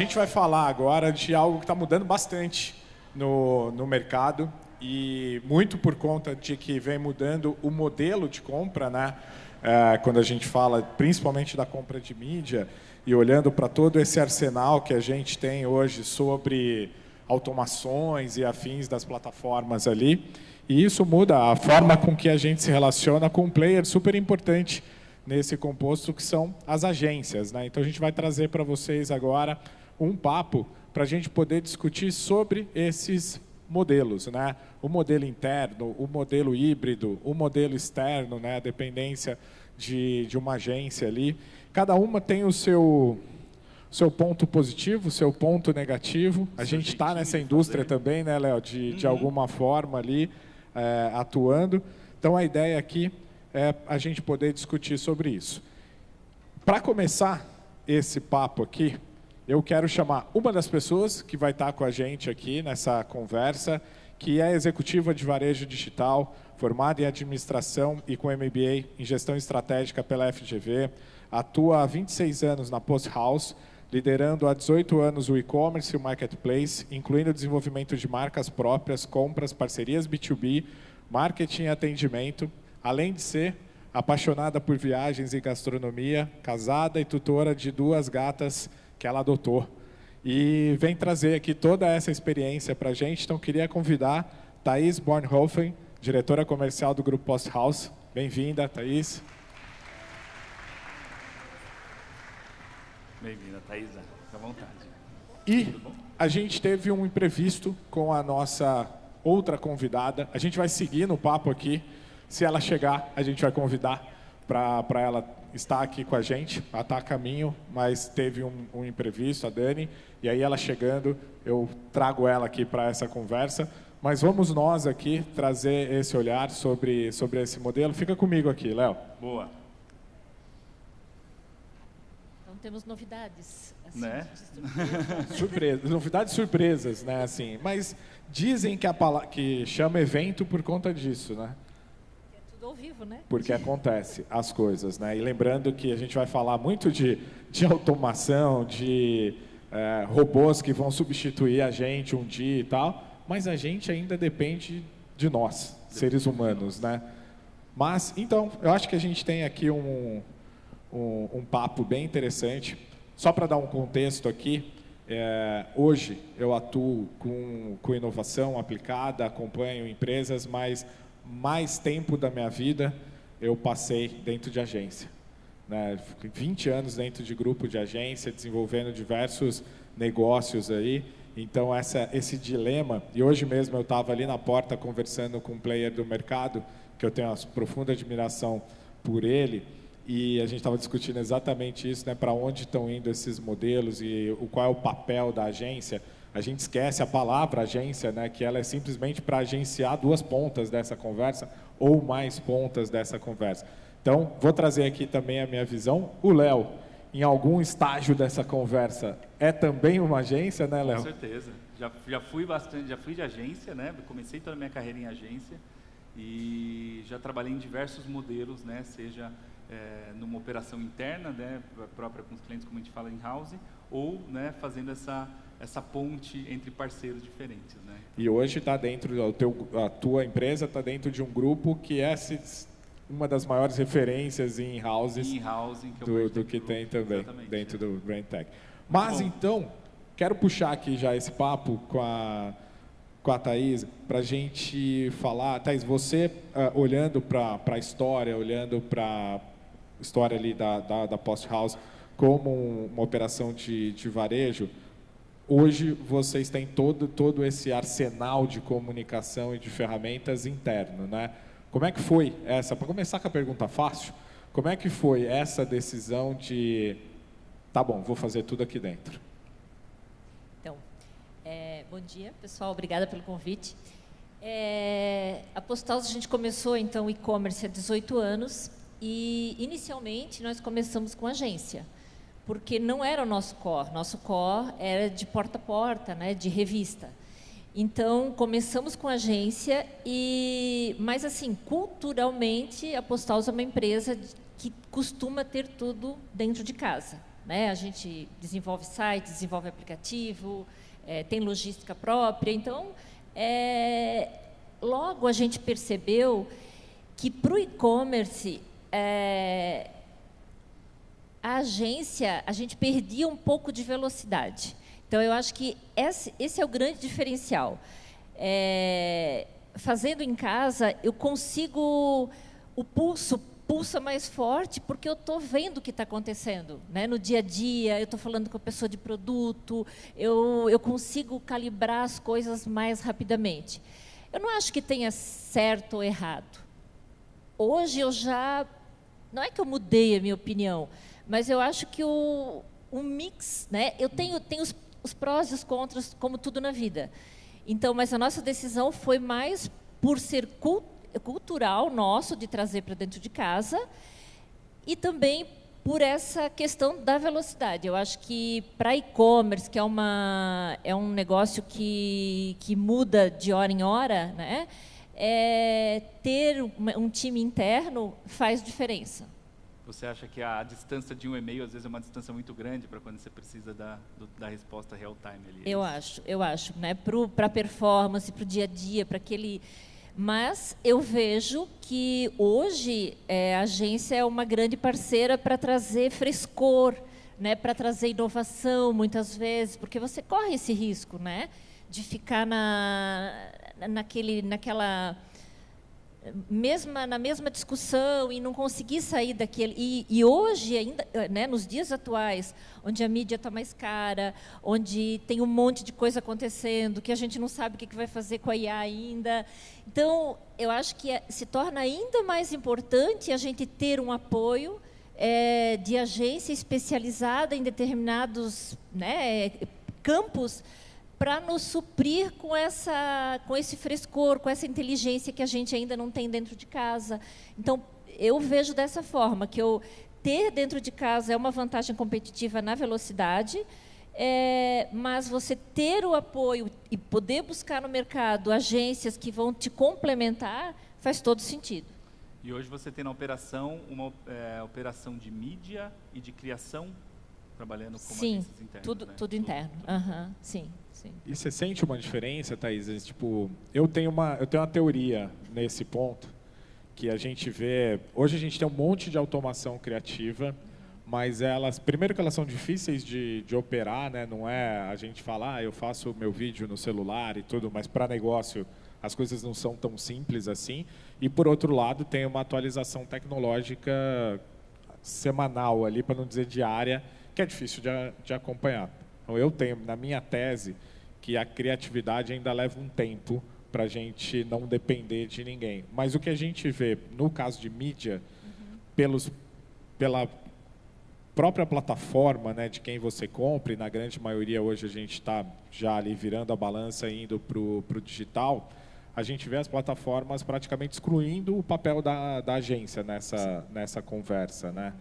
gente vai falar agora de algo que está mudando bastante no mercado e muito por conta de que vem mudando o modelo de compra, né? Quando a gente fala principalmente da compra de mídia e olhando para todo esse arsenal que a gente tem hoje sobre automações e afins das plataformas ali, e isso muda a forma com que a gente se relaciona com um player super importante nesse composto, que são as agências, né? Então a gente vai trazer para vocês agora um papo para a gente poder discutir sobre esses modelos, né? O modelo interno, o modelo híbrido, o modelo externo, né? A dependência de uma agência ali. Cada uma tem o seu ponto positivo, o seu ponto negativo. A gente está nessa indústria também, né, Léo? De alguma forma ali atuando. Então a ideia aqui é a gente poder discutir sobre isso. Para começar esse papo aqui, eu quero chamar uma das pessoas que vai estar com a gente aqui nessa conversa, que é executiva de varejo digital, formada em administração e com MBA em gestão estratégica pela FGV, atua há 26 anos na Post House, liderando há 18 anos o e-commerce e o marketplace, incluindo o desenvolvimento de marcas próprias, compras, parcerias B2B, marketing e atendimento, além de ser apaixonada por viagens e gastronomia, casada e tutora de 2 gatas que ela adotou. E vem trazer aqui toda essa experiência para a gente. Então, queria convidar Thaís Bornhofen, diretora comercial do Grupo Post House. Bem-vinda, Thaís. Bem-vinda, Thaísa. Fica à vontade. E a gente teve um imprevisto com a nossa outra convidada. A gente vai seguir no papo aqui. Se ela chegar, a gente vai convidar para ela estar aqui com a gente. Ela está a caminho, mas teve um imprevisto, a Dani. E aí, ela chegando, eu trago ela aqui para essa conversa. Mas vamos nós aqui trazer esse olhar sobre esse modelo. Fica comigo aqui, Léo. Boa. Então, temos novidades. Assim, Né? Surpresa, novidades surpresas, né? Assim, mas dizem que que chama evento por conta disso, né? Tudo ao vivo, né? Porque acontece as coisas, né? E lembrando que a gente vai falar muito de automação, de robôs que vão substituir a gente um dia e tal, mas a gente ainda depende de nós, seres humanos, né? Mas, então, eu acho que a gente tem aqui um papo bem interessante. Só para dar um contexto aqui, hoje eu atuo com inovação aplicada, acompanho empresas, mas mais tempo da minha vida eu passei dentro de agência, né? 20 anos dentro de grupo de agência, desenvolvendo diversos negócios aí. Então, esse dilema, e hoje mesmo eu estava ali na porta conversando com um player do mercado, que eu tenho uma profunda admiração por ele, e a gente estava discutindo exatamente isso, né? Para onde estão indo esses modelos e qual é o papel da agência. A gente esquece a palavra agência, né? Que ela é simplesmente para agenciar 2 pontas dessa conversa ou mais pontas dessa conversa. Então, vou trazer aqui também a minha visão. O Léo, em algum estágio dessa conversa, é também uma agência, né, Léo? Com certeza. Já fui bastante, já fui de agência, né? Comecei toda a minha carreira em agência e já trabalhei em diversos modelos, né? Seja numa operação interna, né? Própria com os clientes, como a gente fala, in-house, ou, né? Fazendo essa ponte entre parceiros diferentes, né? E hoje está dentro, a tua empresa está dentro de um grupo que é uma das maiores referências em in-houses do que tem também. Exatamente, dentro do Brand Tech. Mas então, quero puxar aqui já esse papo com a Thaís, para a gente falar. Thaís, você olhando para a história, olhando para a história ali da Post House como uma operação de varejo, hoje vocês têm todo esse arsenal de comunicação e de ferramentas interno, né? Como é que foi essa, para começar com a pergunta fácil, como é que foi essa decisão de, tá bom, vou fazer tudo aqui dentro? Então, bom dia, pessoal, obrigada pelo convite. A Post House, a gente começou, então, o e-commerce há 18 anos e, inicialmente, nós começamos com agência, porque não era o nosso core era de porta a porta, né, de revista. Então, começamos com agência, mas assim, culturalmente, a Post House é uma empresa que costuma ter tudo dentro de casa. né? A gente desenvolve site, desenvolve aplicativo, tem logística própria. Então, logo a gente percebeu que para o e-commerce, a agência, a gente perdia um pouco de velocidade. Então, eu acho que esse é o grande diferencial. Fazendo em casa, eu consigo... O pulso pulsa mais forte porque eu estou vendo o que está acontecendo, né? No dia a dia, eu estou falando com a pessoa de produto, eu consigo calibrar as coisas mais rapidamente. Eu não acho que tenha certo ou errado. Hoje eu já... Não é que eu mudei a minha opinião, mas eu acho que o mix, né? Eu tenho os prós e os contras, como tudo na vida. Então, mas a nossa decisão foi mais por ser cultural nosso, de trazer para dentro de casa, e também por essa questão da velocidade. Eu acho que para e-commerce, que é um negócio que muda de hora em hora, né? Ter um time interno faz diferença. Você acha que a distância de um e-mail, às vezes, é uma distância muito grande para quando você precisa da resposta real-time ali? Eu acho, né? Para a performance, para o dia a dia, para aquele... Mas eu vejo que hoje a agência é uma grande parceira para trazer frescor, né? Para trazer inovação, muitas vezes, porque você corre esse risco, né? De ficar naquela... na mesma discussão e não conseguir sair daquele... E hoje, ainda, né, nos dias atuais, onde a mídia está mais cara, onde tem um monte de coisa acontecendo, que a gente não sabe o que vai fazer com a IA ainda. Então, eu acho que se torna ainda mais importante a gente ter um apoio de agência especializada em determinados, né, campos, para nos suprir com esse frescor, com essa inteligência que a gente ainda não tem dentro de casa. Então, eu vejo dessa forma, que ter dentro de casa é uma vantagem competitiva na velocidade, mas você ter o apoio e poder buscar no mercado agências que vão te complementar, faz todo sentido. E hoje você tem na operação uma operação de mídia e de criação, trabalhando com agências internas, né? Tudo interno. Sim. E você sente uma diferença, Thaís? Tipo, eu tenho uma teoria nesse ponto, que a gente vê... Hoje a gente tem um monte de automação criativa, mas primeiro que elas são difíceis de operar, né? Não é a gente falar, eu faço meu vídeo no celular e tudo, mas para negócio as coisas não são tão simples assim. E, por outro lado, tem uma atualização tecnológica semanal ali, para não dizer diária, que é difícil de acompanhar. Então, eu tenho, na minha tese, que a criatividade ainda leva um tempo para a gente não depender de ninguém. Mas o que a gente vê, no caso de mídia, pela própria plataforma, né, de quem você compra, e na grande maioria hoje a gente está já ali virando a balança e indo para o digital, a gente vê as plataformas praticamente excluindo o papel da agência nessa conversa, né?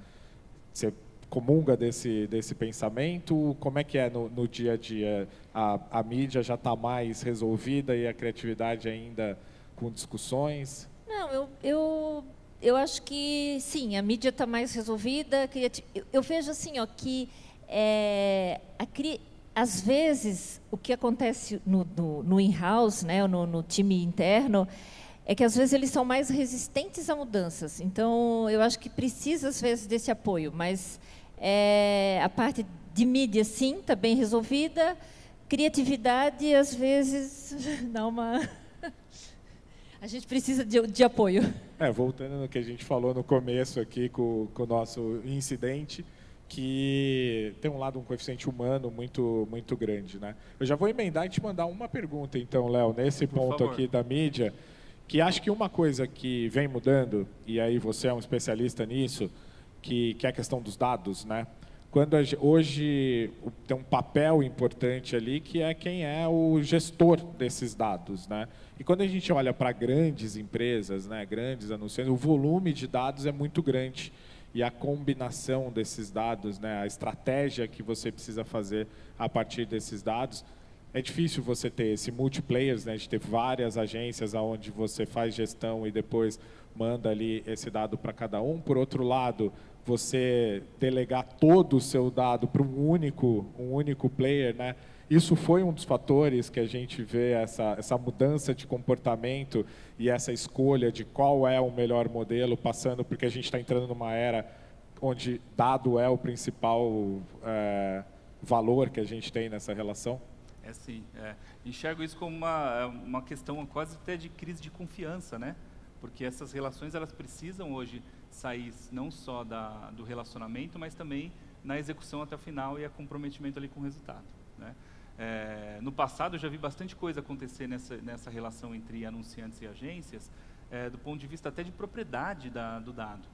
Você comunga desse pensamento? Como é que é no dia a dia? A mídia já está mais resolvida e a criatividade ainda com discussões? Não, eu acho que sim, a mídia está mais resolvida. Eu vejo assim, que às vezes o que acontece no in-house, né, no time interno, é que às vezes eles são mais resistentes a mudanças. Então, eu acho que precisa às vezes desse apoio, mas a parte de mídia, sim, está bem resolvida. Criatividade, às vezes, dá uma... A gente precisa de apoio. Voltando no que a gente falou no começo aqui com o nosso incidente, que tem um coeficiente humano muito, muito grande, né? Eu já vou emendar e te mandar uma pergunta, então, Léo, nesse ponto aqui da mídia, que acho que uma coisa que vem mudando, e aí você é um especialista nisso, que é a questão dos dados, né? Hoje tem um papel importante ali, que é quem é o gestor desses dados, né? E quando a gente olha para grandes empresas, né, grandes anunciantes, o volume de dados é muito grande. E a combinação desses dados, né, a estratégia que você precisa fazer a partir desses dados, é difícil você ter esse multiplayers, né, de ter várias agências onde você faz gestão e depois manda ali esse dado para cada um. Por outro lado, você delegar todo o seu dado para um único player, né? Isso foi um dos fatores que a gente vê essa mudança de comportamento e essa escolha de qual é o melhor modelo, passando porque a gente está entrando numa era onde dado é o principal valor que a gente tem nessa relação? É sim. Enxergo isso como uma questão quase até de crise de confiança, né? Porque essas relações elas precisam hoje sair não só do relacionamento, mas também na execução até o final e a comprometimento ali com o resultado, né? No passado eu já vi bastante coisa acontecer nessa relação entre anunciantes e agências, do ponto de vista até de propriedade do dado.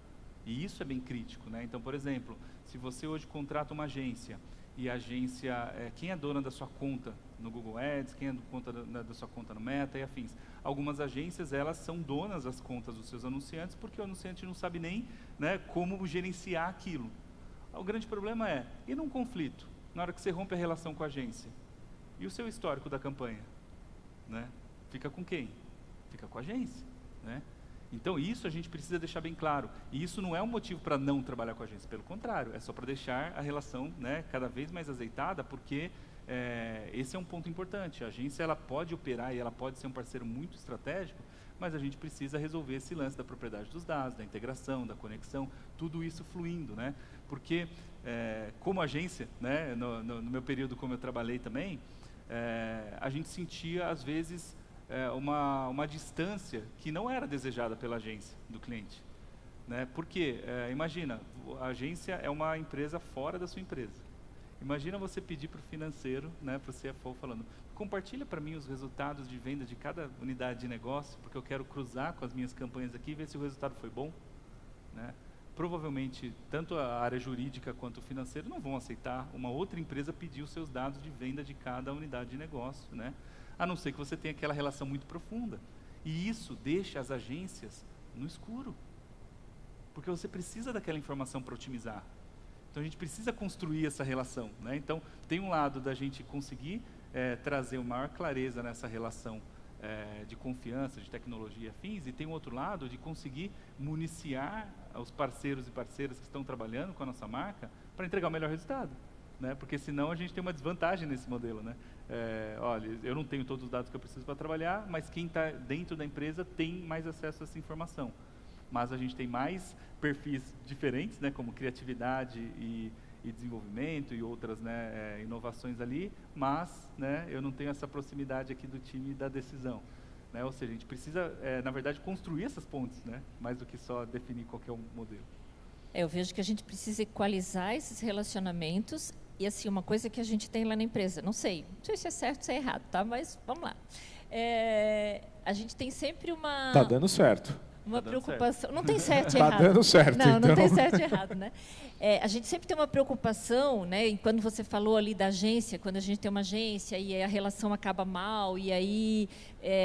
E isso é bem crítico, né? Então, por exemplo, se você hoje contrata uma agência e a agência, quem é dona da sua conta no Google Ads, quem é da sua conta no Meta e afins. Algumas agências, elas são donas das contas dos seus anunciantes porque o anunciante não sabe nem, né, como gerenciar aquilo. O grande problema e num conflito, na hora que você rompe a relação com a agência? E o seu histórico da campanha? Né? Fica com quem? Fica com a agência, né? Então, isso a gente precisa deixar bem claro. E isso não é um motivo para não trabalhar com a agência. Pelo contrário, é só para deixar a relação, né, cada vez mais azeitada, porque esse é um ponto importante. A agência ela pode operar e ela pode ser um parceiro muito estratégico, mas a gente precisa resolver esse lance da propriedade dos dados, da integração, da conexão, tudo isso fluindo, né? Porque, como agência, né, no meu período como eu trabalhei também, a gente sentia, às vezes, uma distância que não era desejada pela agência do cliente, né? Porque, imagina, a agência é uma empresa fora da sua empresa. Imagina você pedir para o financeiro, né, para o CFO, falando, compartilha para mim os resultados de venda de cada unidade de negócio, porque eu quero cruzar com as minhas campanhas aqui e ver se o resultado foi bom, né? Provavelmente, tanto a área jurídica quanto o financeiro não vão aceitar uma outra empresa pedir os seus dados de venda de cada unidade de negócio, né? A não ser que você tenha aquela relação muito profunda. E isso deixa as agências no escuro, porque você precisa daquela informação para otimizar. Então, a gente precisa construir essa relação, né? Então, tem um lado da gente conseguir trazer uma maior clareza nessa relação de confiança, de tecnologia e afins, e tem um outro lado de conseguir municiar os parceiros e parceiras que estão trabalhando com a nossa marca para entregar o melhor resultado, né? Porque senão a gente tem uma desvantagem nesse modelo, né? Olha, eu não tenho todos os dados que eu preciso para trabalhar, mas quem está dentro da empresa tem mais acesso a essa informação. Mas a gente tem mais perfis diferentes, né, como criatividade e desenvolvimento e outras, né, inovações ali, mas, né, eu não tenho essa proximidade aqui do time da decisão, né? Ou seja, a gente precisa, na verdade, construir essas pontes, né, mais do que só definir qualquer modelo. Eu vejo que a gente precisa equalizar esses relacionamentos e, assim, uma coisa que a gente tem lá na empresa, não sei se é certo ou se é errado, tá? Mas vamos lá. A gente tem sempre uma... Tá dando certo. Uma preocupação. Não tem certo e errado. Tá dando certo, não, então. Não tem certo e errado, né? A gente sempre tem uma preocupação, né? E quando você falou ali da agência, quando a gente tem uma agência e a relação acaba mal, e aí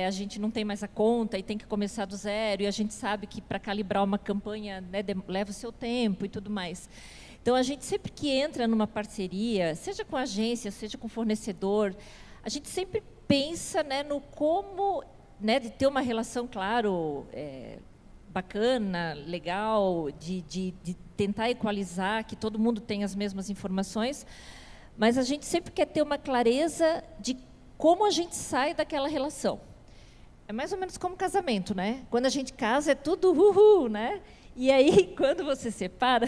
a gente não tem mais a conta e tem que começar do zero, e a gente sabe que para calibrar uma campanha, né, leva o seu tempo e tudo mais. Então, a gente sempre que entra numa parceria, seja com a agência, seja com o fornecedor, a gente sempre pensa, né, no como, né, de ter uma relação, claro, bacana, legal, de tentar equalizar, que todo mundo tenha as mesmas informações, mas a gente sempre quer ter uma clareza de como a gente sai daquela relação. É mais ou menos como casamento, né? Quando a gente casa é tudo uhul, né? E aí, quando você separa,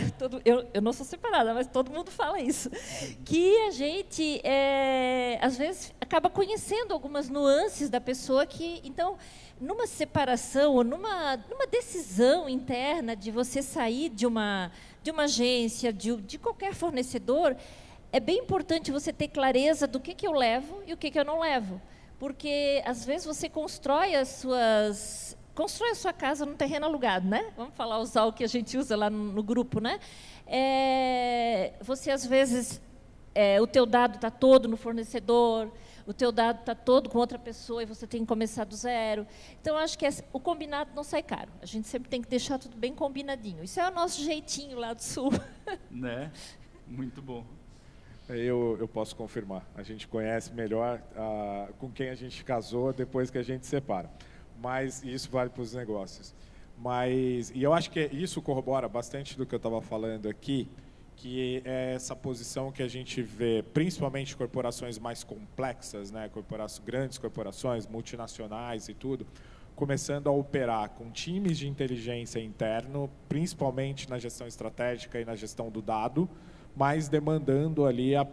eu não sou separada, mas todo mundo fala isso, que a gente, às vezes, acaba conhecendo algumas nuances da pessoa que, então, numa separação ou numa decisão interna de você sair de uma agência, de qualquer fornecedor, é bem importante você ter clareza do que eu levo e o que eu não levo. Porque, às vezes, você constrói a sua casa num terreno alugado, né? Vamos usar o que a gente usa lá no grupo, né? Você, às vezes, o teu dado está todo no fornecedor, o teu dado está todo com outra pessoa e você tem que começar do zero. Então, acho que o combinado não sai caro. A gente sempre tem que deixar tudo bem combinadinho. Isso é o nosso jeitinho lá do Sul. Né? Muito bom. Eu posso confirmar. A gente conhece melhor com quem a gente casou depois que a gente separa. Mas isso vale para os negócios. E eu acho que isso corrobora bastante do que eu estava falando aqui, que é essa posição que a gente vê, principalmente corporações mais complexas, né, grandes corporações, multinacionais e tudo, começando a operar com times de inteligência interno, principalmente na gestão estratégica e na gestão do dado, mas demandando ali a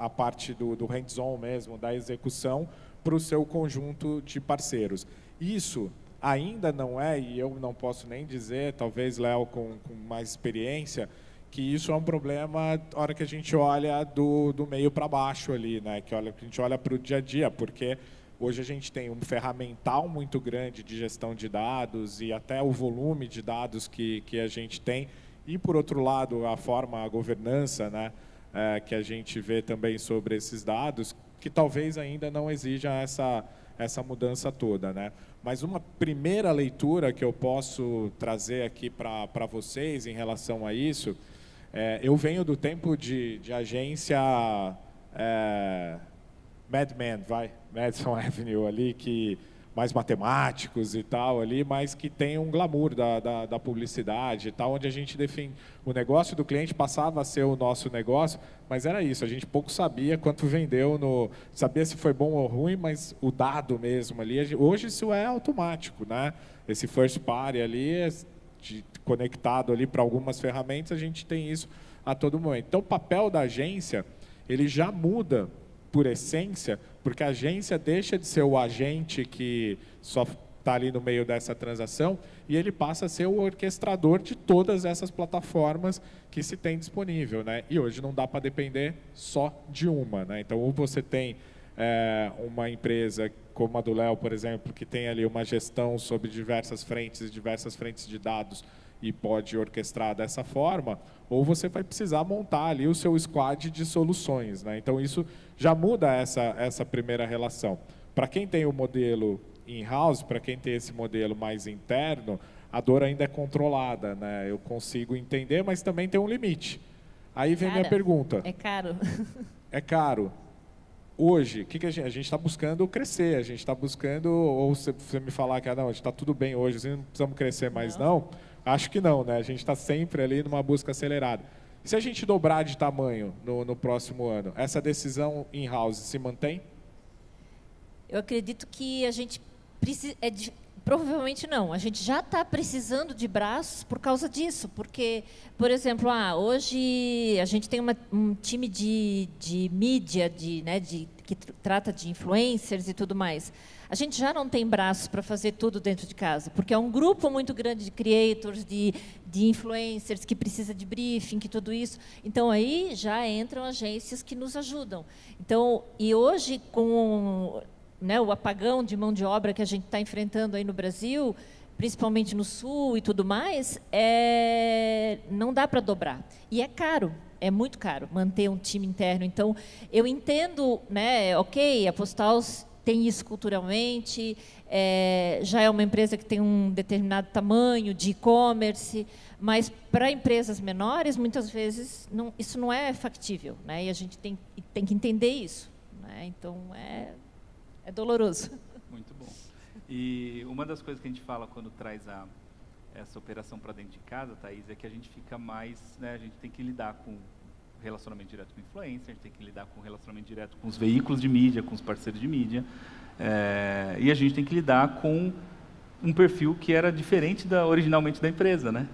parte do hands-on mesmo, da execução, para o seu conjunto de parceiros. Isso ainda não é, e eu não posso nem dizer, talvez Léo com mais experiência, que isso é um problema na hora que a gente olha do meio para baixo ali, né? Que a gente olha para o dia a dia, porque hoje a gente tem um ferramental muito grande de gestão de dados e até o volume de dados que a gente tem, e, por outro lado, a governança, né? Que a gente vê também sobre esses dados, que talvez ainda não exija essa mudança toda, né? Mas uma primeira leitura que eu posso trazer aqui para vocês em relação a isso, eu venho do tempo de agência Mad Men, Madison Avenue ali, que mais matemáticos e tal ali, mas que tem um glamour da publicidade e tal, onde a gente define o negócio do cliente passava a ser o nosso negócio, mas era isso, a gente pouco sabia quanto vendeu, sabia se foi bom ou ruim, mas o dado mesmo ali, hoje isso é automático, né? Esse first party ali, conectado ali para algumas ferramentas, a gente tem isso a todo momento. Então, o papel da agência, ele já muda por essência, porque a agência deixa de ser o agente que só está ali no meio dessa transação e ele passa a ser o orquestrador de todas essas plataformas que se tem disponível, né? E hoje não dá para depender só de uma, né? Então, ou você tem uma empresa como a do Léo, por exemplo, que tem ali uma gestão sobre diversas frentes de dados e pode orquestrar dessa forma, ou você vai precisar montar ali o seu squad de soluções, né? Então, isso já muda essa primeira relação. Para quem tem o modelo in-house, para quem tem esse modelo mais interno, a dor ainda é controlada, né? Eu consigo entender, mas também tem um limite. Aí vem minha pergunta. É caro. É caro. Hoje, o que a gente está buscando? Crescer. A gente está buscando, ou você me falar que não, a gente está tudo bem hoje, assim, não precisamos crescer mais não. Acho que não, né? A gente está sempre ali numa busca acelerada. E se a gente dobrar de tamanho no próximo ano, essa decisão in-house se mantém? Eu acredito que a gente precisa... Provavelmente não. A gente já está precisando de braços por causa disso. Porque, por exemplo, hoje a gente tem um time de mídia, que trata de influencers e tudo mais. A gente já não tem braços para fazer tudo dentro de casa, porque é um grupo muito grande de creators, de influencers, que precisa de briefing, que tudo isso. Então, aí já entram agências que nos ajudam. Então, e hoje, com o apagão de mão de obra que a gente está enfrentando aí no Brasil, principalmente no Sul e tudo mais, não dá para dobrar. E é caro. É muito caro manter um time interno. Então, eu entendo, ok, a Postal tem isso culturalmente, já é uma empresa que tem um determinado tamanho de e-commerce, mas para empresas menores, muitas vezes, isso não é factível, né? E a gente tem que entender isso, né? Então, é doloroso. Muito bom. E uma das coisas que a gente fala quando traz essa operação para dentro de casa, Thaís, é que a gente fica mais, a gente tem que lidar com relacionamento direto com influencer, a gente tem que lidar com relacionamento direto com os veículos de mídia, com os parceiros de mídia, e a gente tem que lidar com um perfil que era diferente originalmente da empresa, né?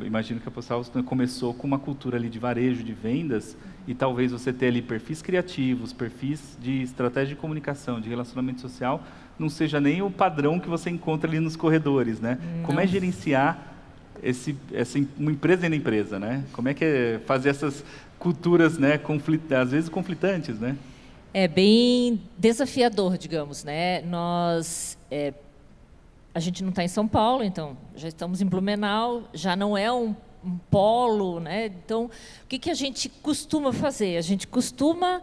Imagino que a Postal começou com uma cultura ali de varejo, de vendas, e talvez você ter ali perfis criativos, perfis de estratégia de comunicação, de relacionamento social, não seja nem o padrão que você encontra ali nos corredores, né? Não. Como é gerenciar uma empresa dentro da empresa, né? Como é que é fazer essas culturas, né, às vezes conflitantes, né? É bem desafiador, digamos, né? A gente não está em São Paulo, então já estamos em Blumenau, já não é um polo, né? Então, o que a gente costuma fazer? A gente costuma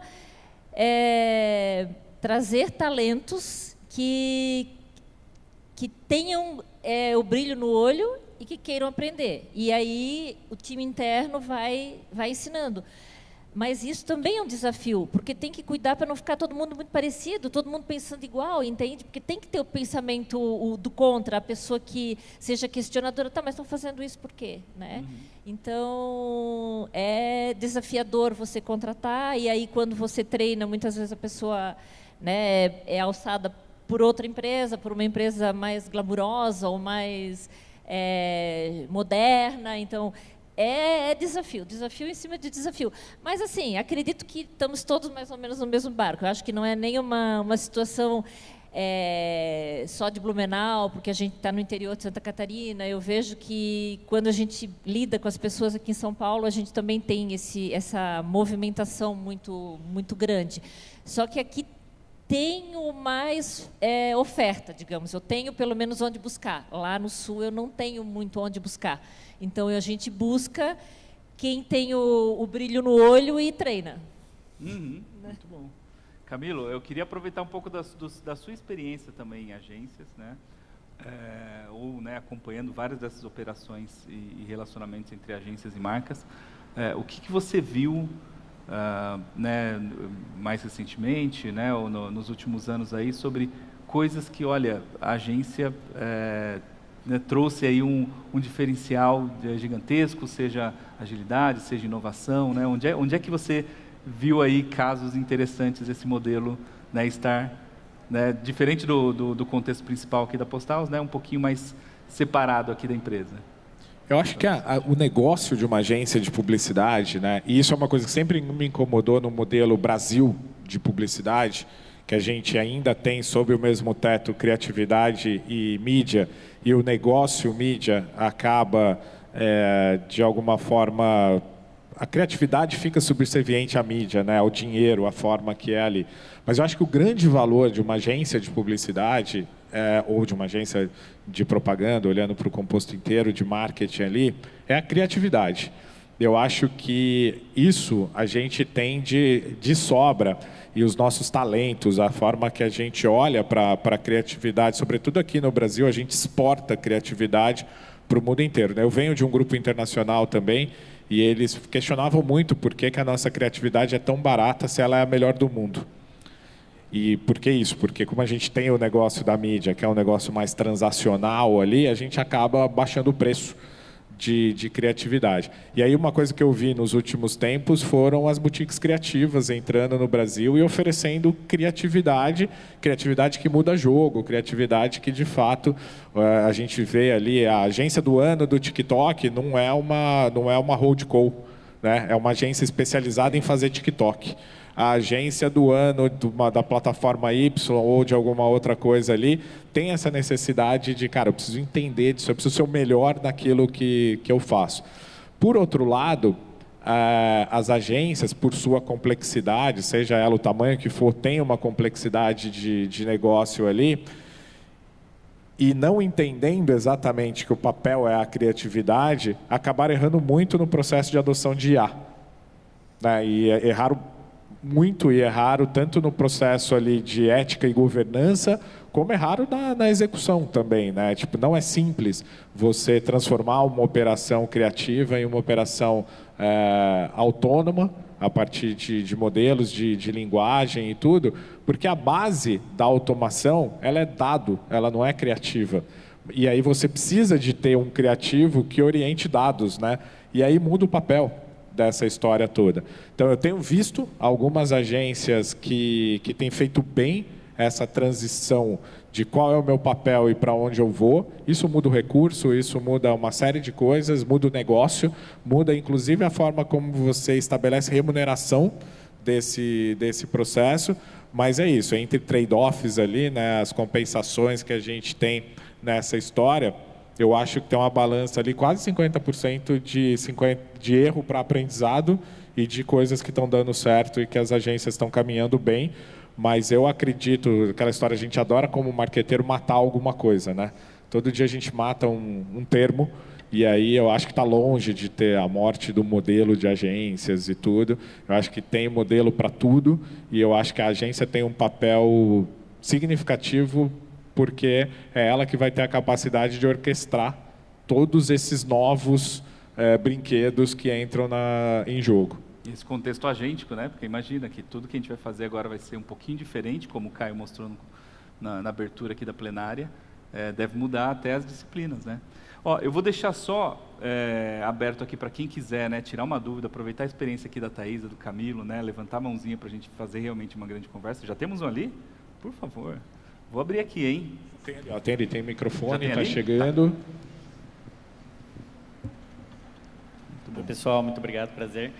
trazer talentos que tenham o brilho no olho e que queiram aprender. E aí o time interno vai ensinando. Mas isso também é um desafio, porque tem que cuidar para não ficar todo mundo muito parecido, todo mundo pensando igual, entende? Porque tem que ter o pensamento do contra, a pessoa que seja questionadora, tá, mas estão fazendo isso por quê? Né? Então, é desafiador você contratar, e aí quando você treina, muitas vezes a pessoa, né, é alçada por outra empresa, por uma empresa mais glamurosa ou mais moderna, então... É desafio em cima de desafio. Mas, assim, acredito que estamos todos mais ou menos no mesmo barco. Eu acho que não é nem uma situação só de Blumenau, porque a gente está no interior de Santa Catarina. Eu vejo que, quando a gente lida com as pessoas aqui em São Paulo, a gente também tem essa movimentação muito, muito grande. Só que aqui tenho mais oferta, digamos. Eu tenho, pelo menos, onde buscar. Lá no Sul, eu não tenho muito onde buscar. Então, a gente busca quem tem o brilho no olho e treina. Muito bom. Camilo, eu queria aproveitar um pouco da sua experiência também em agências, né? Ou, né, acompanhando várias dessas operações e relacionamentos entre agências e marcas. O que você viu, né, mais recentemente, né, ou nos últimos anos aí, sobre coisas que, olha, a agência... né, trouxe aí um diferencial gigantesco, seja agilidade, seja inovação, né? Onde é que você viu aí casos interessantes desse modelo, né, estar, né, diferente do contexto principal aqui da Postals, né, um pouquinho mais separado aqui da empresa? Eu acho que o negócio de uma agência de publicidade, né, e isso é uma coisa que sempre me incomodou no modelo Brasil de publicidade, que a gente ainda tem sob o mesmo teto criatividade e mídia, e o negócio mídia acaba, de alguma forma, a criatividade fica subserviente à mídia, né, ao dinheiro, à forma que é ali. Mas eu acho que o grande valor de uma agência de publicidade, ou de uma agência de propaganda, olhando para o composto inteiro de marketing ali, é a criatividade. Eu acho que isso a gente tem de sobra, e os nossos talentos, a forma que a gente olha para a criatividade, sobretudo aqui no Brasil, a gente exporta criatividade para o mundo inteiro, né? Eu venho de um grupo internacional também, e eles questionavam muito por que a nossa criatividade é tão barata se ela é a melhor do mundo. E por que isso? Porque como a gente tem o negócio da mídia, que é um negócio mais transacional ali, a gente acaba baixando o preço de criatividade. E aí uma coisa que eu vi nos últimos tempos foram as boutiques criativas entrando no Brasil e oferecendo criatividade que muda jogo, criatividade que de fato a gente vê ali, a agência do ano do TikTok não é uma holdco, né? É uma agência especializada em fazer TikTok. A agência do ano da plataforma Y ou de alguma outra coisa ali tem essa necessidade de, cara, eu preciso entender disso, eu preciso ser o melhor naquilo que eu faço. Por outro lado, as agências, por sua complexidade, seja ela o tamanho que for, tem uma complexidade de negócio ali, e não entendendo exatamente que o papel é a criatividade, acabaram errando muito no processo de adoção de IA. Né? E erraram tanto no processo ali de ética e governança, como erraram na execução também, né? Tipo, não é simples você transformar uma operação criativa em uma operação autônoma, a partir de modelos de linguagem e tudo, porque a base da automação, ela é dado, ela não é criativa. E aí você precisa de ter um criativo que oriente dados, né? E aí muda o papel dessa história toda. Então, eu tenho visto algumas agências que têm feito bem essa transição de qual é o meu papel e para onde eu vou. Isso muda o recurso, isso muda uma série de coisas, muda o negócio, muda inclusive a forma como você estabelece remuneração desse processo, mas é isso, entre trade-offs ali, né, as compensações que a gente tem nessa história, eu acho que tem uma balança ali, quase 50% de erro para aprendizado e de coisas que estão dando certo e que as agências estão caminhando bem. Mas eu acredito, aquela história, a gente adora como marqueteiro matar alguma coisa, né? Todo dia a gente mata um termo, e aí eu acho que está longe de ter a morte do modelo de agências e tudo. Eu acho que tem modelo para tudo, e eu acho que a agência tem um papel significativo, porque é ela que vai ter a capacidade de orquestrar todos esses novos brinquedos que entram em jogo. E esse contexto agêntico, né? Porque imagina que tudo que a gente vai fazer agora vai ser um pouquinho diferente, como o Caio mostrou na abertura aqui da plenária, deve mudar até as disciplinas, né? Ó, eu vou deixar só aberto aqui para quem quiser, né, tirar uma dúvida, aproveitar a experiência aqui da Thaisa, do Camilo, né, levantar a mãozinha para a gente fazer realmente uma grande conversa. Já temos um ali? Por favor. Vou abrir aqui, hein? Tem microfone, está ali? chegando. Tá. Oi, pessoal, muito obrigado, prazer.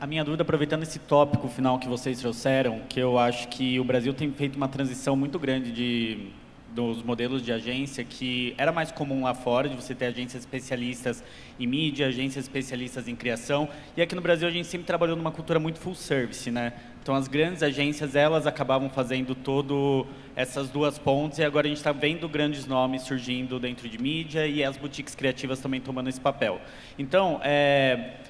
A minha dúvida, aproveitando esse tópico final que vocês trouxeram, que eu acho que o Brasil tem feito uma transição muito grande dos modelos de agência, que era mais comum lá fora, de você ter agências especialistas em mídia, agências especialistas em criação, e aqui no Brasil a gente sempre trabalhou numa cultura muito full service, né? Então as grandes agências, elas acabavam fazendo todo essas duas pontes, e agora a gente está vendo grandes nomes surgindo dentro de mídia e as boutiques criativas também tomando esse papel. Então,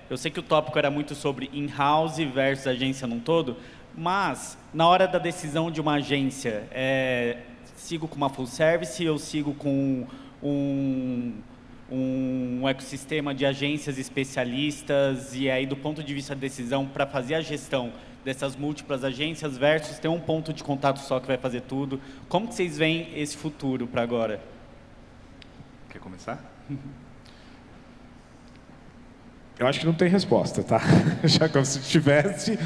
eu sei que o tópico era muito sobre in-house versus agência num todo, mas na hora da decisão de uma agência, sigo com uma full service, eu sigo com um ecossistema de agências especialistas, e aí do ponto de vista da decisão, para fazer a gestão dessas múltiplas agências versus ter um ponto de contato só que vai fazer tudo. Como que vocês veem esse futuro para agora? Quer começar? Eu acho que não tem resposta, tá? Já como se tivesse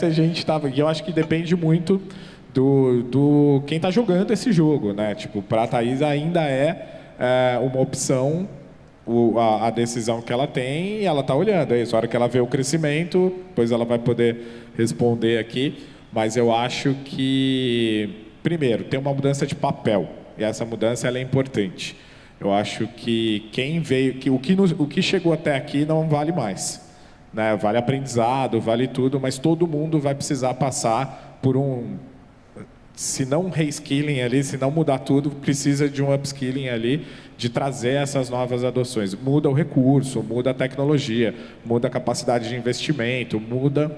a gente estava... E eu acho que depende muito do quem está jogando esse jogo, né? Tipo, para a Thaís ainda é uma opção a decisão que ela tem, e ela está olhando. É isso, a hora que ela vê o crescimento, depois ela vai poder responder aqui. Mas eu acho que, primeiro, tem uma mudança de papel, e essa mudança ela é importante. Eu acho que quem veio, o que chegou até aqui não vale mais, né? Vale aprendizado, vale tudo, mas todo mundo vai precisar passar por se não reskilling ali, se não mudar tudo, precisa de um upskilling ali, de trazer essas novas adoções. Muda o recurso, muda a tecnologia, muda a capacidade de investimento, muda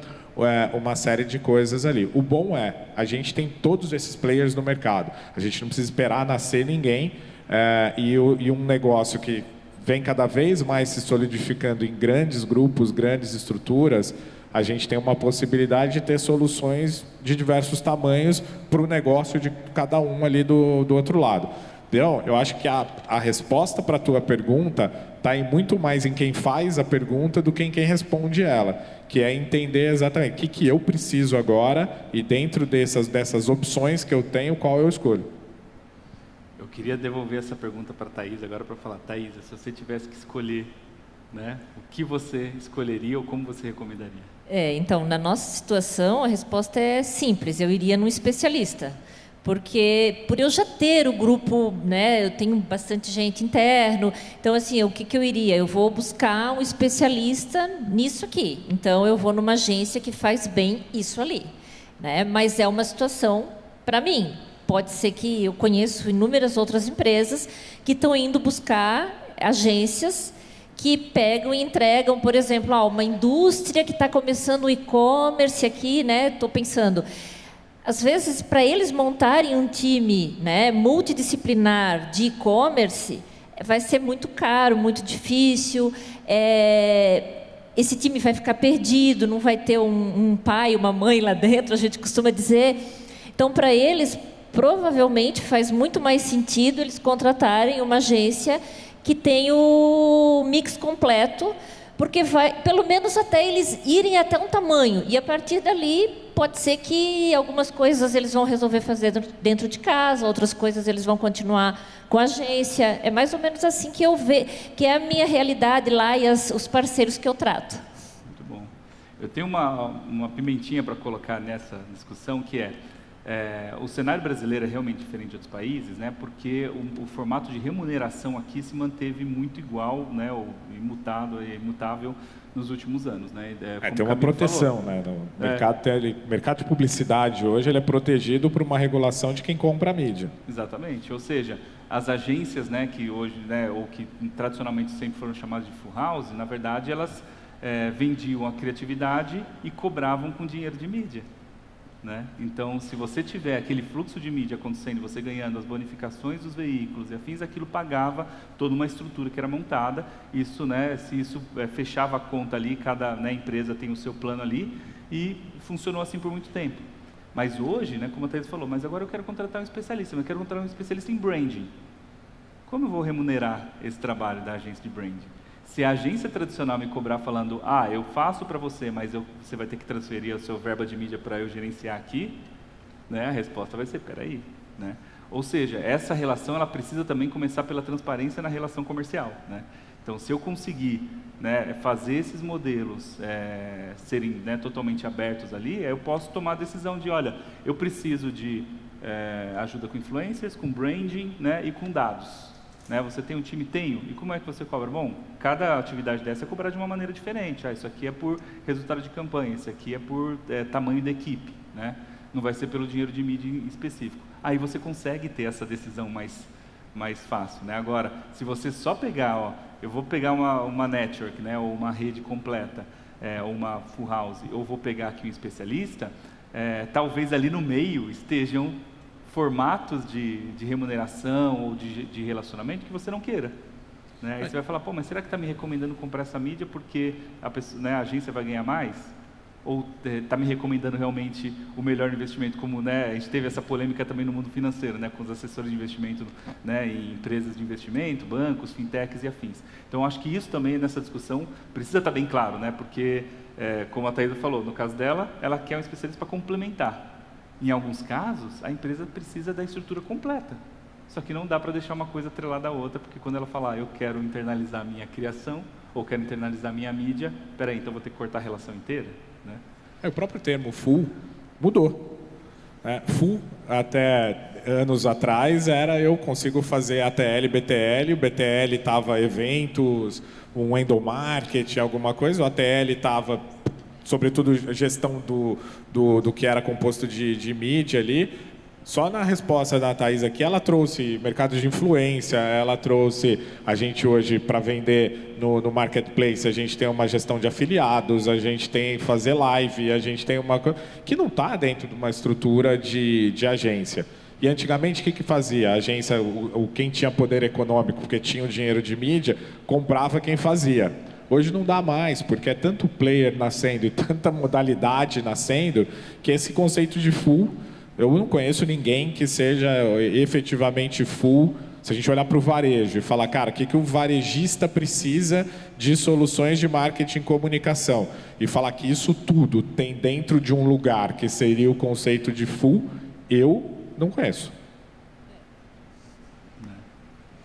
uma série de coisas ali. O bom a gente tem todos esses players no mercado. A gente não precisa esperar nascer ninguém, e um negócio que vem cada vez mais se solidificando em grandes grupos, grandes estruturas. A gente tem uma possibilidade de ter soluções de diversos tamanhos para o negócio de cada um ali do outro lado. Então, eu acho que a resposta para a tua pergunta está muito mais em quem faz a pergunta do que em quem responde ela, que é entender exatamente o que eu preciso agora, e dentro dessas opções que eu tenho, qual eu escolho. Eu queria devolver essa pergunta para a Thaís agora, para falar: Thaís, se você tivesse que escolher, né, o que você escolheria ou como você recomendaria? Então, na nossa situação, a resposta é simples: eu iria num especialista. Porque, por eu já ter o grupo, né, eu tenho bastante gente interno, então, assim, o que eu iria? Eu vou buscar um especialista nisso aqui. Então, eu vou numa agência que faz bem isso ali, né? Mas é uma situação para mim. Pode ser que eu conheço inúmeras outras empresas que estão indo buscar agências que pegam e entregam, por exemplo, uma indústria que está começando o e-commerce aqui, né? Estou pensando, às vezes, para eles montarem um time, né, multidisciplinar de e-commerce, vai ser muito caro, muito difícil. Esse time vai ficar perdido, não vai ter um pai, uma mãe lá dentro, a gente costuma dizer. Então, para eles, provavelmente faz muito mais sentido eles contratarem uma agência que tem o mix completo, porque vai, pelo menos até eles irem até um tamanho, e a partir dali pode ser que algumas coisas eles vão resolver fazer dentro de casa, outras coisas eles vão continuar com a agência. É mais ou menos assim que eu vejo, que é a minha realidade lá e os parceiros que eu trato. Muito bom. Eu tenho uma pimentinha para colocar nessa discussão, que o cenário brasileiro é realmente diferente de outros países, né? Porque o formato de remuneração aqui se manteve muito igual, né? Ou imutável nos últimos anos, né? Tem uma proteção, né? No mercado de publicidade hoje ele é protegido por uma regulação de quem compra a mídia. Exatamente. Ou seja, as agências, né, que hoje, né, ou que tradicionalmente sempre foram chamadas de full house, na verdade elas vendiam a criatividade e cobravam com dinheiro de mídia. né? Então, se você tiver aquele fluxo de mídia acontecendo, você ganhando as bonificações dos veículos e afins, aquilo pagava toda uma estrutura que era montada. Isso, né, se isso fechava a conta ali, cada, né, empresa tem o seu plano ali, e funcionou assim por muito tempo. Mas hoje, né, como a Thaís falou, mas agora eu quero contratar um especialista, eu quero contratar um especialista em branding. Como eu vou remunerar esse trabalho da agência de branding? Se a agência tradicional me cobrar falando, eu faço para você, mas você vai ter que transferir a sua verba de mídia para eu gerenciar aqui, né, a resposta vai ser, peraí, né? Ou seja, essa relação ela precisa também começar pela transparência na relação comercial, né? Então, se eu conseguir, né, fazer esses modelos serem, né, totalmente abertos ali, eu posso tomar a decisão de, olha, eu preciso de ajuda com influencers, com branding, né, e com dados. Né, você tem um time? Tenho. E como é que você cobra? Bom, cada atividade dessa é cobrada de uma maneira diferente. Isso aqui é por resultado de campanha, isso aqui é por tamanho da equipe, né? Não vai ser pelo dinheiro de mídia específico. Aí você consegue ter essa decisão mais fácil, né? Agora, se você só pegar, eu vou pegar uma network, né, ou uma rede completa, ou uma full house, ou vou pegar aqui um especialista, talvez ali no meio estejam formatos de remuneração ou de relacionamento que você não queira, né? Aí você vai falar, pô, mas será que está me recomendando comprar essa mídia porque a pessoa, né, a agência vai ganhar mais? Ou está me recomendando realmente o melhor investimento, como, né, a gente teve essa polêmica também no mundo financeiro, né, com os assessores de investimento, né, em empresas de investimento, bancos, fintechs e afins. Então, acho que isso também, nessa discussão, precisa estar bem claro, né, porque, como a Thaisa falou, no caso dela, ela quer um especialista para complementar. Em alguns casos, a empresa precisa da estrutura completa. Só que não dá para deixar uma coisa atrelada à outra, porque quando ela falar, eu quero internalizar a minha criação, ou quero internalizar a minha mídia, peraí, então vou ter que cortar a relação inteira? Né? O próprio termo full mudou. Full, até anos atrás, era eu consigo fazer ATL, BTL, o BTL estava eventos, um endomarketing, alguma coisa, o ATL estava, sobretudo, gestão do que era composto de mídia ali. Só na resposta da Thaís aqui, ela trouxe mercado de influência, ela trouxe a gente hoje para vender no marketplace, a gente tem uma gestão de afiliados, a gente tem fazer live, a gente tem uma coisa que não está dentro de uma estrutura de agência. E antigamente o que fazia? A agência, quem tinha poder econômico, porque tinha o dinheiro de mídia, comprava quem fazia. Hoje não dá mais, porque é tanto player nascendo e tanta modalidade nascendo, que esse conceito de full, eu não conheço ninguém que seja efetivamente full. Se a gente olhar para o varejo e falar, cara, o que o varejista precisa de soluções de marketing e comunicação, e falar que isso tudo tem dentro de um lugar que seria o conceito de full, eu não conheço.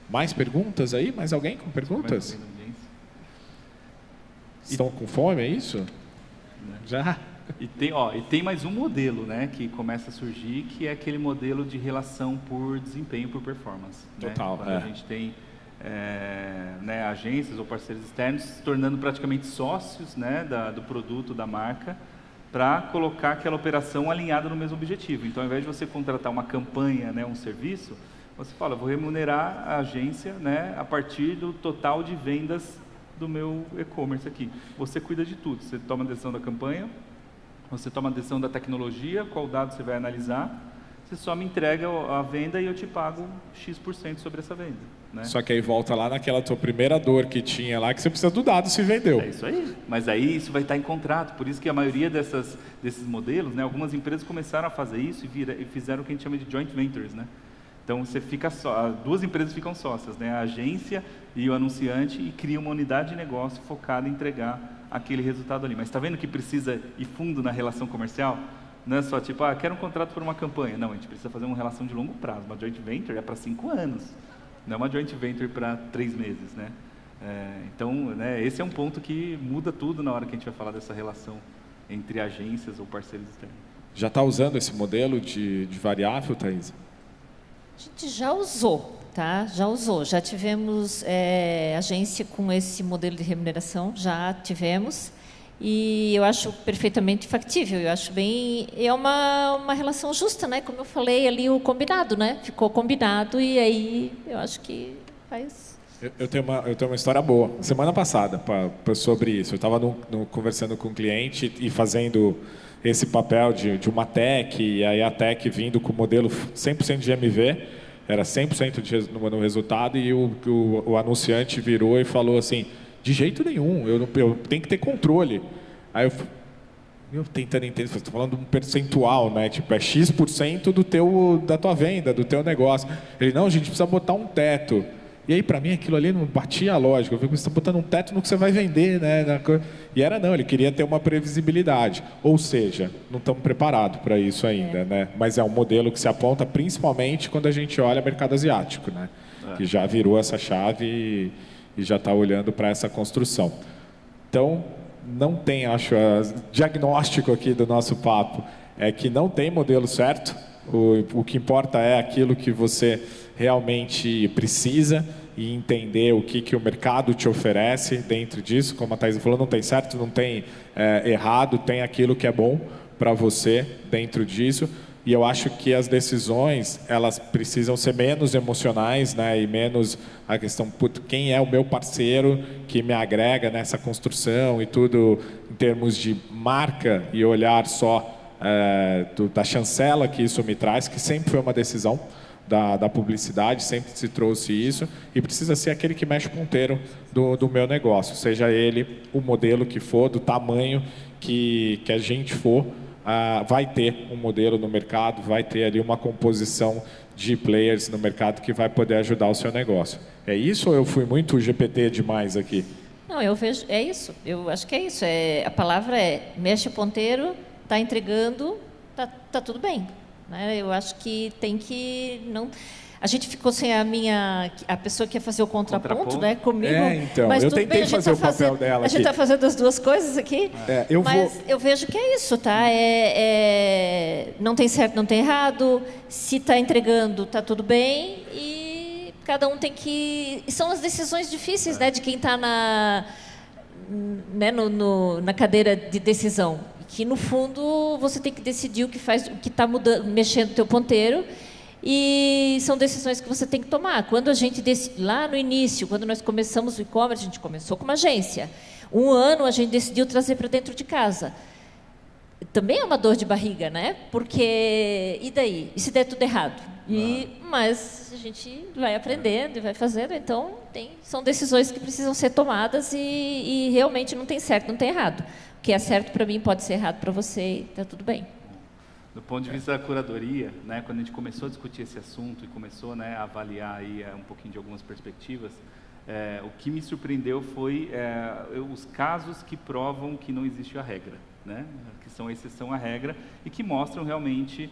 Mais perguntas aí? Mais alguém com perguntas? Estão com fome, é isso? Já? E tem mais um modelo, né, que começa a surgir, que é aquele modelo de relação por desempenho, por performance. Total. Né? Quando a gente tem né, agências ou parceiros externos se tornando praticamente sócios, né, do produto, da marca, para colocar aquela operação alinhada no mesmo objetivo. Então, ao invés de você contratar uma campanha, né, um serviço, você fala, vou remunerar a agência, né, a partir do total de vendas do meu e-commerce aqui. Você cuida de tudo, você toma a decisão da campanha, você toma a decisão da tecnologia, qual dado você vai analisar, você só me entrega a venda e eu te pago X% sobre essa venda. Né? Só que aí volta lá naquela tua primeira dor que tinha lá, que você precisa do dado se vendeu. É isso aí. Mas aí isso vai estar em contrato. Por isso que a maioria desses modelos, né, algumas empresas começaram a fazer isso e fizeram o que a gente chama de joint ventures. Né? Então você fica duas empresas ficam sócias, né? A agência e o anunciante, e cria uma unidade de negócio focada em entregar aquele resultado ali. Mas está vendo que precisa ir fundo na relação comercial? Não é só tipo, quero um contrato por uma campanha. Não, a gente precisa fazer uma relação de longo prazo. Uma joint venture é para 5 anos, não é uma joint venture para 3 meses, né? Então, né, esse é um ponto que muda tudo na hora que a gente vai falar dessa relação entre agências ou parceiros externos. Já está usando esse modelo de variável, Thaís? A gente já usou, tá? Já usou. Já tivemos agência com esse modelo de remuneração, já tivemos. E eu acho perfeitamente factível. Eu acho bem... É uma relação justa, né? Como eu falei ali, o combinado, né? Ficou combinado e aí eu acho que faz... Eu tenho uma história boa. Semana passada, sobre isso. Eu estava conversando com um cliente e fazendo esse papel de uma tech, e aí a tech vindo com o modelo 100% de MV, era 100% no resultado, e o anunciante virou e falou assim, de jeito nenhum, eu tenho que ter controle. Aí eu tentando entender, você está falando de um percentual, né? Tipo, é X% da tua venda, do teu negócio. Ele, não, a gente precisa botar um teto. E aí, para mim, aquilo ali não batia a lógica. Eu vi que você está botando um teto no que você vai vender, né? E era não, ele queria ter uma previsibilidade. Ou seja, não estamos preparados para isso ainda, né? Mas é um modelo que se aponta principalmente quando a gente olha o mercado asiático, né? Que já virou essa chave e já está olhando para essa construção. Então, não tem, acho, diagnóstico aqui do nosso papo é que não tem modelo certo. O que importa é aquilo que você realmente precisa e entender o que o mercado te oferece dentro disso. Como a Thaís falou, não tem certo, não tem errado, tem aquilo que é bom para você dentro disso. E eu acho que as decisões, elas precisam ser menos emocionais, né? E menos a questão, quem é o meu parceiro que me agrega nessa construção e tudo em termos de marca e olhar só da chancela que isso me traz, que sempre foi uma decisão da publicidade, sempre se trouxe isso, e precisa ser aquele que mexe o ponteiro do meu negócio, seja ele o modelo que for, do tamanho que a gente for, vai ter um modelo no mercado, vai ter ali uma composição de players no mercado que vai poder ajudar o seu negócio. É isso ou eu fui muito GPT demais aqui? Não, eu vejo, é isso, eu acho que é isso, a palavra mexe o ponteiro, está entregando, tá tudo bem. Né? Eu acho que tem que... não. A gente ficou sem a pessoa que ia fazer o contraponto, né, comigo. Então, mas eu tudo tentei bem, fazer o papel dela. A gente está fazendo as duas coisas aqui. Eu vejo que é isso, tá? Não tem certo, não tem errado. Se está entregando, está tudo bem. E cada um tem que... E são as decisões difíceis, né, de quem está na cadeira de decisão. Que no fundo você tem que decidir o que está mudando, mexendo o teu ponteiro. E são decisões que você tem que tomar. Quando a gente lá no início, quando nós começamos o e-commerce, a gente começou com uma agência. Um ano a gente decidiu trazer para dentro de casa. Também é uma dor de barriga, né? Porque e daí? E se der tudo errado? Mas a gente vai aprendendo e vai fazendo. Então são decisões que precisam ser tomadas e realmente não tem certo, não tem errado. O que é certo para mim pode ser errado para você e está tudo bem. Do ponto de vista da curadoria, né, quando a gente começou a discutir esse assunto e começou, né, a avaliar aí, um pouquinho de algumas perspectivas, o que me surpreendeu foi os casos que provam que não existe a regra, né, que são exceção à regra e que mostram realmente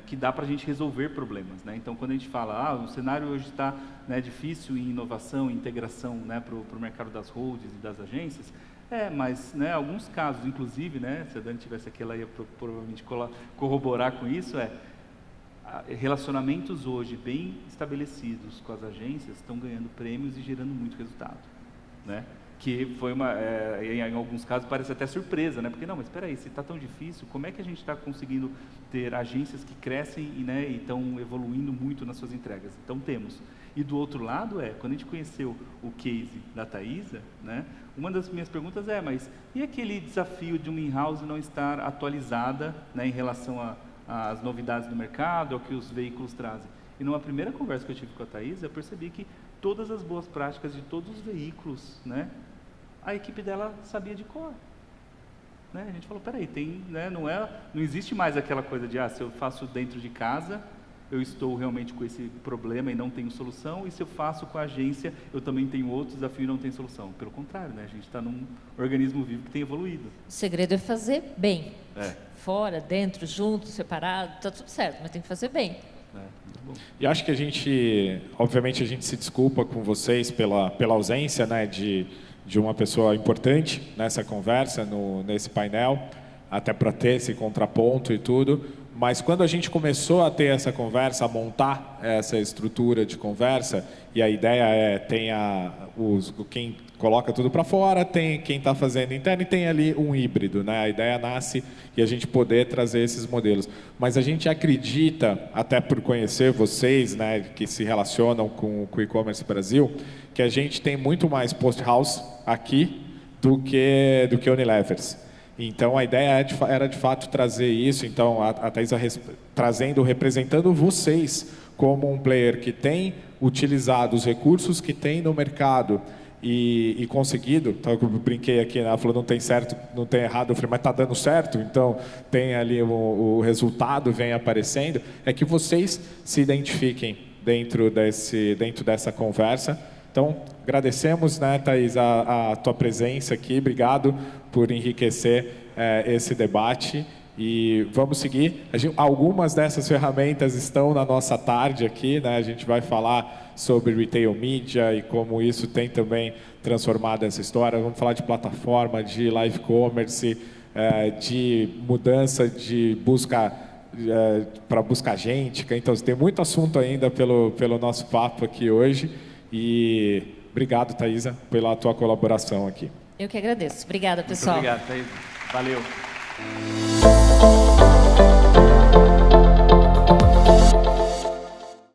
que dá para a gente resolver problemas. Né? Então, quando a gente fala, o cenário hoje está, né, difícil em inovação e integração, né, para o mercado das holdings e das agências, mas, né, alguns casos, inclusive, né, se a Dani estivesse aqui, ela ia provavelmente corroborar com isso, relacionamentos hoje bem estabelecidos com as agências estão ganhando prêmios e gerando muito resultado. Né? Que foi em alguns casos parece até surpresa, né? Porque não, mas espera aí, se está tão difícil, como é que a gente está conseguindo ter agências que crescem e estão evoluindo muito nas suas entregas? Então temos. E do outro lado quando a gente conheceu o case da Thaisa, né? Uma das minhas perguntas mas e aquele desafio de uma in-house não estar atualizada, né, em relação às novidades do mercado, ao que os veículos trazem? E numa primeira conversa que eu tive com a Thaisa, eu percebi que todas as boas práticas de todos os veículos, né, a equipe dela sabia de cor. Né? A gente falou, peraí, não existe mais aquela coisa de, se eu faço dentro de casa, eu estou realmente com esse problema e não tenho solução, e se eu faço com a agência, eu também tenho outro desafio e não tenho solução. Pelo contrário, né? A gente está num organismo vivo que tem evoluído. O segredo é fazer bem. Fora, dentro, junto, separado, está tudo certo, mas tem que fazer bem. Muito bom. E acho que a gente, obviamente, a gente se desculpa com vocês pela ausência, né, de uma pessoa importante nessa conversa, nesse painel, até para ter esse contraponto e tudo, mas quando a gente começou a ter essa conversa, a montar essa estrutura de conversa, e a ideia é, quem coloca tudo para fora, tem quem está fazendo interno e tem ali um híbrido, né? A ideia nasce e a gente poder trazer esses modelos. Mas a gente acredita, até por conhecer vocês, né, que se relacionam com o e-commerce Brasil, que a gente tem muito mais post house aqui do que Unilevers. Então, a ideia era, de fato, trazer isso. Então, a Thaisa representando vocês como um player que tem utilizado os recursos que tem no mercado e conseguido. Então, eu brinquei aqui, né? Ela falou, não tem certo, não tem errado. Eu falei, mas está dando certo? Então, tem ali o resultado, vem aparecendo. É que vocês se identifiquem dentro dessa conversa. Então, agradecemos, né, Thaís, a tua presença aqui. Obrigado por enriquecer esse debate. E vamos seguir. Algumas dessas ferramentas estão na nossa tarde aqui, né? A gente vai falar sobre retail media e como isso tem também transformado essa história. Vamos falar de plataforma, de live commerce, de mudança de busca para busca agêntica. Então, tem muito assunto ainda pelo nosso papo aqui hoje. E obrigado, Thaisa, pela tua colaboração aqui. Eu que agradeço. Obrigada, pessoal. Muito obrigado, Thaisa. Valeu.